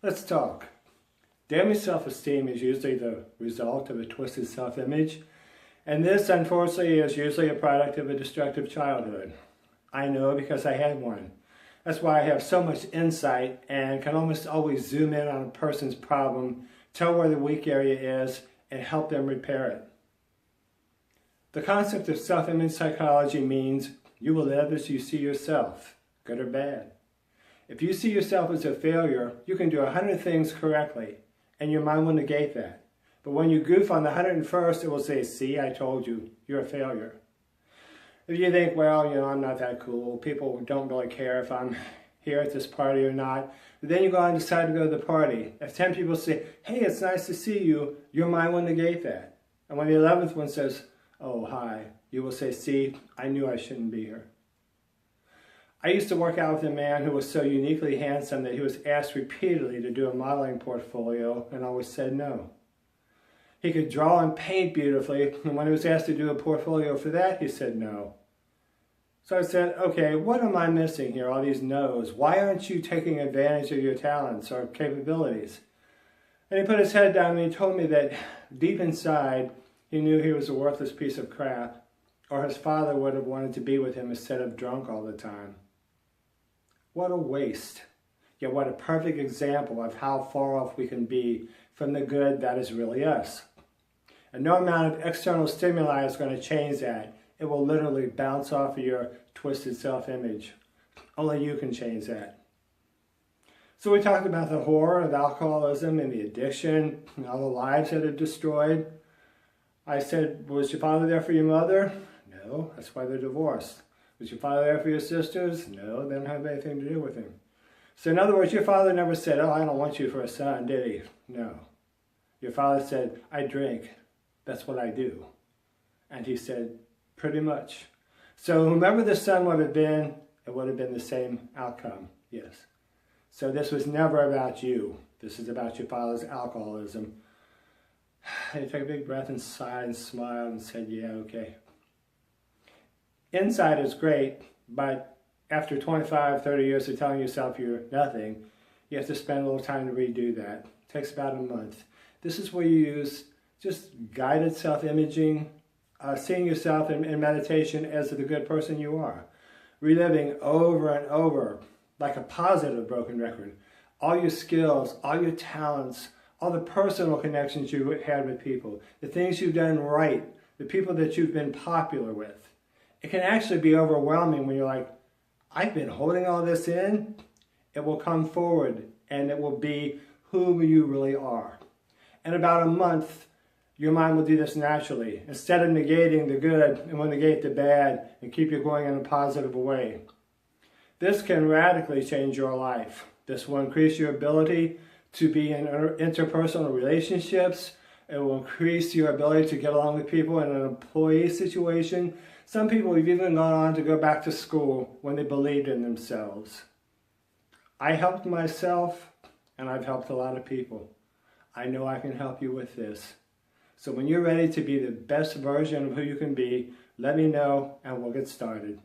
Let's talk. Damaged self-esteem is usually the result of a twisted self-image, and this, unfortunately, is usually a product of a destructive childhood. I know because I had one. That's why I have so much insight and can almost always zoom in on a person's problem, tell where the weak area is, and help them repair it. The concept of self-image psychology means you will live as you see yourself, good or bad. If you see yourself as a failure, you can do 100 things correctly, and your mind will negate that. But when you goof on the 101st, it will say, see, I told you, you're a failure. If you think, well, I'm not that cool, people don't really care if I'm here at this party or not, but then you go and decide to go to the party. If 10 people say, hey, it's nice to see you, your mind will negate that. And when the 11th one says, oh, hi, you will say, see, I knew I shouldn't be here. I used to work out with a man who was so uniquely handsome that he was asked repeatedly to do a modeling portfolio and always said no. He could draw and paint beautifully, and when he was asked to do a portfolio for that, he said no. So I said, okay, what am I missing here, all these no's? Why aren't you taking advantage of your talents or capabilities? And he put his head down and he told me that deep inside, he knew he was a worthless piece of crap, or his father would have wanted to be with him instead of drunk all the time. What a waste. Yet what a perfect example of how far off we can be from the good that is really us. And no amount of external stimuli is going to change that. It will literally bounce off of your twisted self-image. Only you can change that. So we talked about the horror of alcoholism and the addiction and all the lives that it destroyed. I said, was your father there for your mother? No, that's why they're divorced. Was your father there for your sisters? No, they don't have anything to do with him. So in other words, your father never said, oh, I don't want you for a son, did he? No. Your father said, I drink. That's what I do. And he said, pretty much. So whomever the son would have been, it would have been the same outcome, yes. So this was never about you. This is about your father's alcoholism. He took a big breath and sighed and smiled and said, yeah, okay. Insight is great, but after 25, 30 years of telling yourself you're nothing, you have to spend a little time to redo that. It takes about a month. This is where you use just guided self-imaging, seeing yourself in meditation as the good person you are, reliving over and over, like a positive broken record, all your skills, all your talents, all the personal connections you had with people, the things you've done right, the people that you've been popular with. It can actually be overwhelming when you're like, I've been holding all this in. It will come forward and it will be who you really are. In about a month, your mind will do this naturally. Instead of negating the good, it will negate the bad and keep you going in a positive way. This can radically change your life. This will increase your ability to be in interpersonal relationships. It will increase your ability to get along with people in an employee situation. Some people have even gone on to go back to school when they believed in themselves. I helped myself, and I've helped a lot of people. I know I can help you with this. So when you're ready to be the best version of who you can be, let me know and we'll get started.